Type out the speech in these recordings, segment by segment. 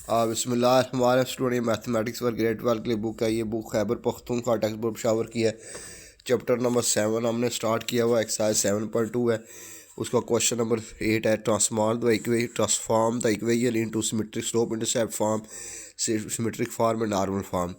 बिस्मिल्लाह। हमारे student mathematics पर grade 12 के लिए बुक है। ये book Khyber Pakhtunkhwa text book Peshawar की है। चैप्टर नंबर 7 हमने स्टार्ट किया हुआ। एक्सरसाइज 7.2 है। उसका क्वेश्चन नंबर 8 है। Transform the equation into symmetric slope intercept form, symmetric form and normal form.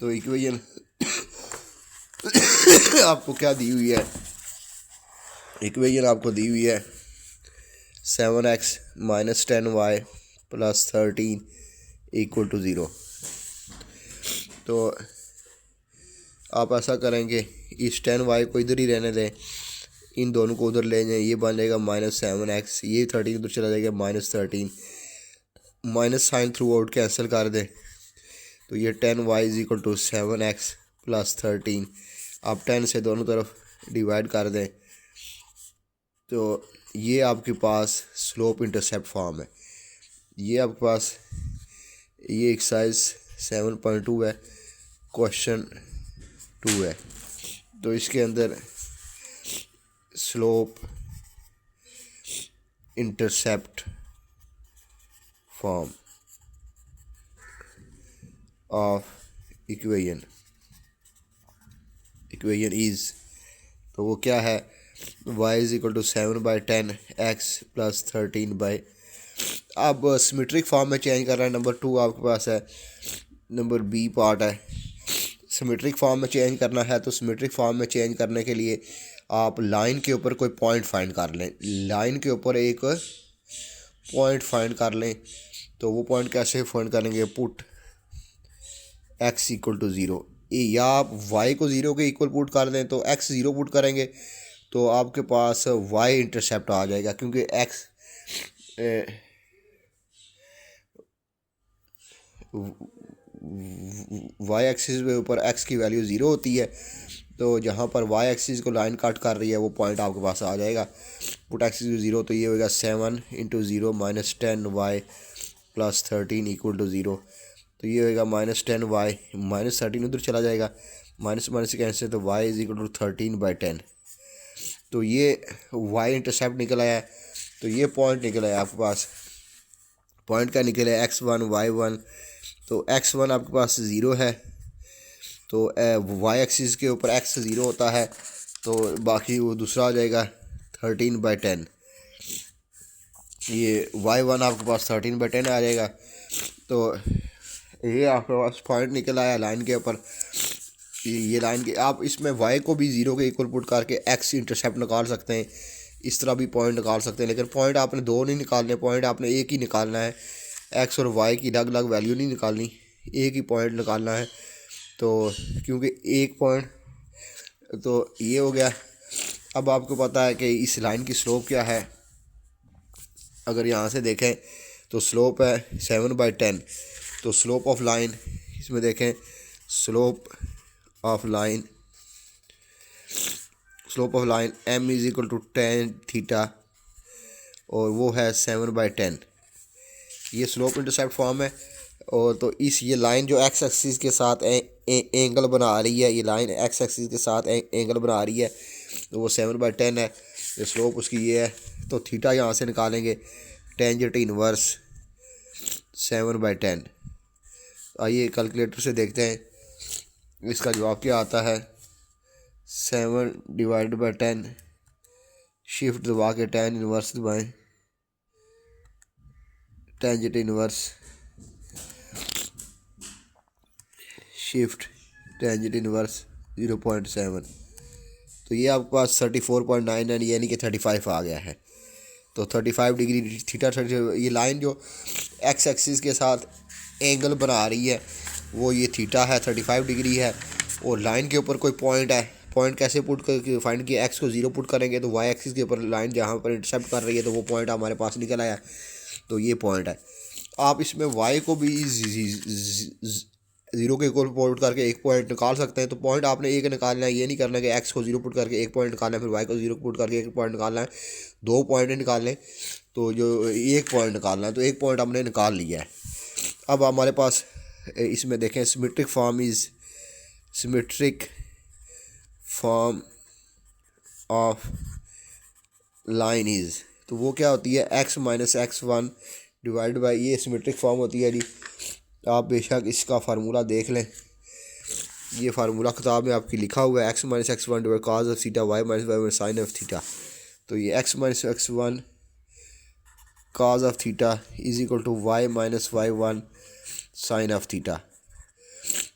तो इक्वेशन आपको क्या दी हुई है? इक्वेशन आपको दी हुई है 7x minus 10y plus 13 equal to 0। तो आप ऐसा करेंगे, इस 10y को इधर ही रहने दें, इन दोनों को उधर ले जाएं। ये बन जाएगा -7x, ये 13 उधर चला जाएगा -13। Minus sign throughout cancel कर दें, तो ये 10y is equal to 7x plus 13। आप 10 से दोनों तरफ डिवाइड कर दें, तो ये आपके पास स्लोप इंटरसेप्ट फॉर्म है। ये आपके पास ये एक्सरसाइज 7.2 है, क्वेश्चन 2 है। तो इसके अंदर slope intercept form of equation is, तो वो क्या है? y इज इक्वल टू 7/10 x प्लस 13 अब सिमेट्रिक फॉर्म में चेंज कर रहा है। नंबर 2 आपके पास है, नंबर बी पार्ट है। सिमेट्रिक फॉर्म में चेंज करना है, तो सिमेट्रिक फॉर्म में चेंज करने के लिए आप लाइन के ऊपर कोई पॉइंट फाइंड कर लें। लाइन के ऊपर एक पॉइंट फाइंड कर लें। तो वो पॉइंट कैसे फाइंड करेंगे? पुट x इक्वल टू 0, या आप y को 0 के इक्वल पुट कर दें, तो x 0 पुट करेंगे तो आपके पास y इंटरसेप्ट आ जाएगा, क्योंकि x y एक्सिस के ऊपर x की वैल्यू 0 होती है। तो जहाँ पर y एक्सिस को लाइन कट कर रही है वो पॉइंट आपके पास आ जाएगा। पुट एक्सिस 0, तो ये होगा 7 × 0 - 10y प्लस 13 इक्वल टू 0। तो ये होगा -10y, -13 उधर चला जाएगा, माइनस माइनस कैंसिल, तो y इज इक्वल टू 13/10। तो ये y इंटरसेप्ट निकल आया। तो ये पॉइंट निकल आया आपके पास। पॉइंट क्या निकला है? x1 y1। तो x1 आपके पास 0 है, तो y एक्सिस के ऊपर x 0 होता है, तो बाकी वो दूसरा आ जाएगा 13/10। ये y1 आपके पास 13/10 आ जाएगा। तो ये आपके पास पॉइंट निकल आया लाइन के ऊपर। ये लाइन के आप इसमें y को भी 0 के इक्वल पुट करके x इंटरसेप्ट निकाल सकते हैं। इस तरह भी पॉइंट निकाल सकते हैं, लेकिन पॉइंट आपने दो नहीं निकालने, पॉइंट आपने एक ही निकालना है। x और y की अलग अलग वैल्यू नहीं निकालनी, एक ही पॉइंट निकालना है। तो क्योंकि एक पॉइंट, तो ये हो गया। अब आपको पता है कि इस लाइन की स्लोप क्या है। अगर यहाँ से देखें तो स्लोप है 7/10। तो स्लोप ऑफ लाइन, इसमें देखें slope of line m is equal to 10 theta, और वो है 7/10। ये स्लोप इंटरसेप्ट फॉर्म है। और तो ये लाइन जो x एक्सिस के साथ एंगल बना रही है, ये लाइन x एक्सिस के साथ एंगल बना रही है, तो वो 7/10 है। ये स्लोप उसकी ये है। तो थीटा यहाँ से निकालेंगे, टेंजेंट इनवर्स 7/10। आइए कैलकुलेटर से देखते हैं इसका जवाब क्या आता है। 7/10, शिफ्ट दबा के टेन इनवर्स दबाएं, tangent inverse shift tangent inverse 0.7। तो ये आपके पास 34.9 यानी कि 35 आ गया है। तो 35 डिग्री थीटा। ये लाइन जो एक्स एक्सिस के साथ एंगल बना रही है वो ये थीटा है, 35 डिग्री है। और लाइन के ऊपर कोई पॉइंट है, पॉइंट कैसे पुट कर फाइंड किया? एक्स को 0 पुट करेंगे, तो वाई एक्सिस के ऊपर लाइन जहाँ पर इंटरसेप्ट कर रही है, तो वो पॉइंट हमारे पास निकल आया। तो ये पॉइंट है। आप इसमें वाई को भी 0 के इक्वल पुट करके एक पॉइंट निकाल सकते हैं। तो पॉइंट आपने एक निकालना है, ये नहीं करना कि एक्स को 0 पुट करके एक पॉइंट निकालना है, फिर वाई को 0 पुट करके एक पॉइंट निकालना है। दो पॉइंट निकालने, तो जो एक पॉइंट निकालना है, तो एक पॉइंट हमने निकाल लिया है। अब हमारे पास इसमें देखें symmetric form of line is, तो वो क्या होती है? x - x1 डिवाइड बाई, ये सिमेट्रिक फॉर्म होती है जी। आप बेशक इसका फार्मूला देख लें, ये फार्मूला किताब में आपकी लिखा हुआ है, x minus x one divide cos of theta y minus y sine of theta. तो ये x minus x one cos of theta is equal to y minus y1 sin of theta.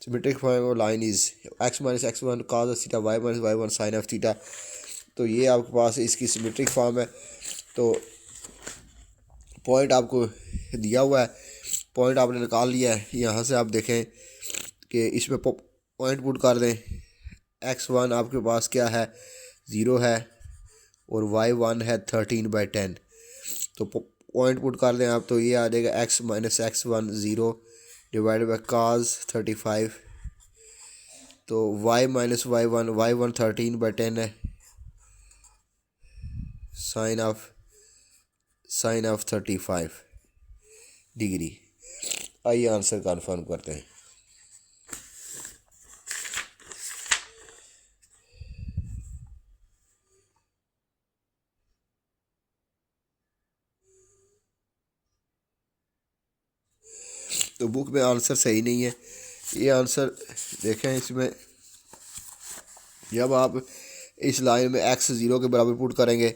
Symmetric form of line is x minus x1 cos of theta y minus y1 sin of theta. तो ये आपके पास इसकी symmetric form है। तो point आपको दिया हुआ है, पॉइंट आपने निकाल लिया है। यहाँ से आप देखें कि इसमें पॉइंट पुट कर दें। x1 आपके पास क्या है, 0 है, और y1 है 13/10। तो पॉइंट पुट कर दें आप, तो ये आ जाएगा x minus x one 0 divide by cos 35। तो y माइनस y1 13/10 है, साइन ऑफ 35 डिग्री। आइए आंसर कन्फर्म करते हैं। तो बुक में आंसर सही नहीं है। ये आंसर देखें, इसमें जब आप इस लाइन में x 0 के बराबर पुट करेंगे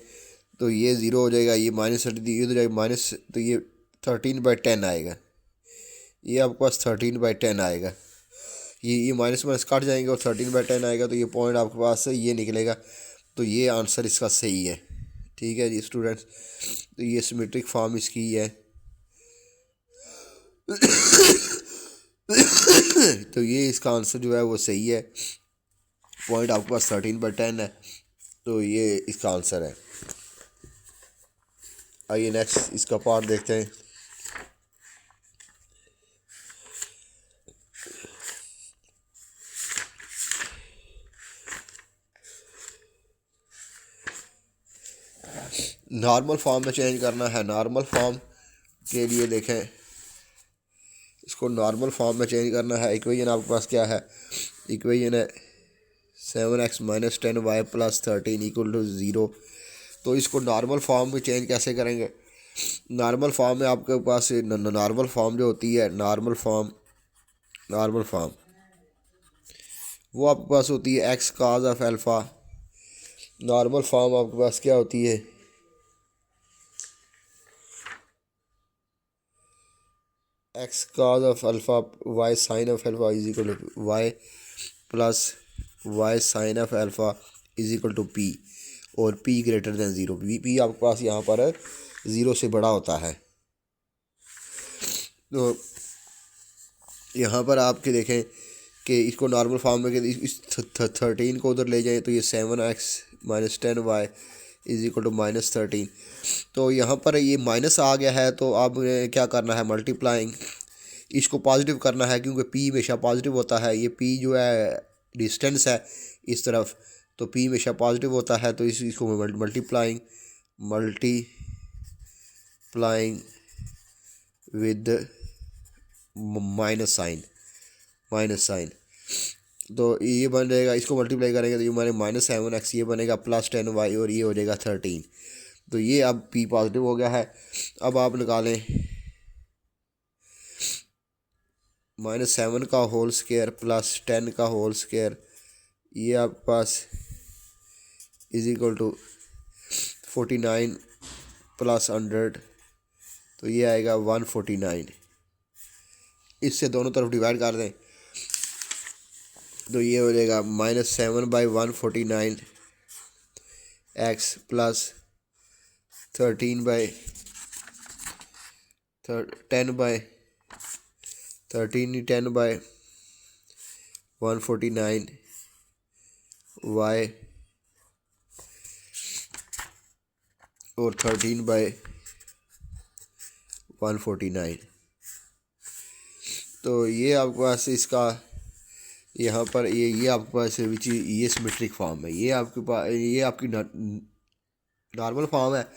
तो ये 0 हो जाएगा, ये -30, ये हो जाएगा माइनस, तो ये 13/10 आएगा। ये आपके पास 13/10 आएगा। ये माइनस माइनस कट जाएंगे और 13/10 आएगा। तो ये पॉइंट आपके पास से ये निकलेगा। तो ये आंसर इसका सही है। ठीक है जी स्टूडेंट्स, तो ये सिमेट्रिक फॉर्म इसकी है। तो ये इसका आंसर जो है वो सही है। पॉइंट आपके पास 13/10 है, तो ये इसका आंसर है। आइए नेक्स्ट इसका पार्ट देखते हैं। नॉर्मल फॉर्म में चेंज करना है। नॉर्मल फॉर्म के लिए देखें, इसको नॉर्मल फॉर्म में चेंज करना है। इक्वेशन आपके पास क्या है, इक्वेशन है 7x minus 10y plus 13 equal to 0। तो इसको नॉर्मल फॉर्म में चेंज कैसे करेंगे। नॉर्मल फॉर्म में आपके पास नॉर्मल फॉर्म जो होती है, नॉर्मल फॉर्म वो आपके पास होती है x cos of alpha. Normal form आपके पास क्या होती है, x cos of alpha y sine of alpha is equal to y plus y sine of alpha is equal to p, और p ग्रेटर दैन 0। p आपके पास यहाँ पर 0 से बड़ा होता है। तो यहाँ पर आपके देखें कि इसको नॉर्मल फॉर्म में इस 13 को उधर ले जाएं तो ये 7x minus 10y is equal to -13। तो यहाँ पर ये माइनस आ गया है, तो आपने क्या करना है, मल्टीप्लाइंग इसको पॉजिटिव करना है, क्योंकि p हमेशा पॉजिटिव होता है। ये p जो है डिस्टेंस है इस तरफ, तो p हमेशा पॉजिटिव होता है। तो इसको मल्टीप्लाइंग विद माइनस साइन। तो ये बन जाएगा, इसको मल्टीप्लाई करेंगे तो ये हमारे -7x, ये बनेगा +10y, और ये हो जाएगा 13। तो ये अब p पॉजिटिव हो गया है। अब आप निकालें -7 का होल स्क्वायर प्लस 10 का होल स्क्वायर, ये आपके पास इज इक्वल टू 49 प्लस 100, तो ये आएगा 149। इससे दोनों तरफ डिवाइड कर दें तो ये हो जाएगा -7/149 x प्लस 10/149 y और 13/149। तो ये आपके पास इसका यहाँ पर ये आपके पास विच ये सिमेट्रिक फॉर्म है। ये आपके पास ये आपकी नॉर्मल फॉर्म है।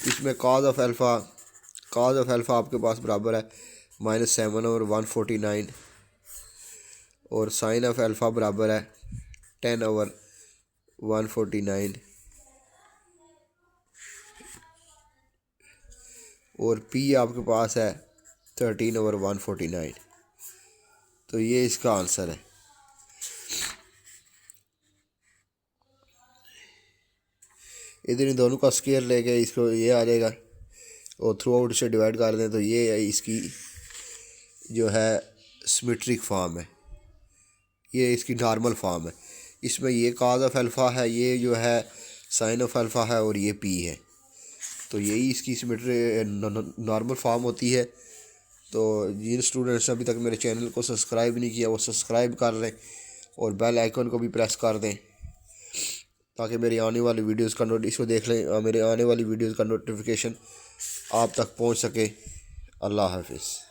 इसमें cos ऑफ अल्फ़ा आपके पास बराबर है -7 और 149, और साइन ऑफ अल्फ़ा बराबर है 10 ओवर 149, और पी आपके पास है 13/149। तो ये इसका आंसर है। इधर इन दोनों का स्केयर लेके इसको ये आ जाएगा और थ्रू आउट से डिवाइड कर दें तो ये है इसकी जो है सिमेट्रिक फॉर्म है, ये इसकी नॉर्मल फॉर्म है। इसमें ये काज ऑफ अल्फ़ा है, ये जो है साइन ऑफ अल्फ़ा है और ये पी है। तो यही इसकी सिमेट्रिक नॉर्मल फॉर्म होती है। तो जिन स्टूडेंट्स ने अभी तक मेरे चैनल को सब्सक्राइब नहीं किया वो सब्सक्राइब कर लें और बेल आइकन को भी प्रेस कर दें ताकि मेरी आने वाली वीडियोस का इसको देख लें, मेरे आने वाली वीडियोस का नोटिफिकेशन आप तक पहुंच सके। अल्लाह हाफिज़।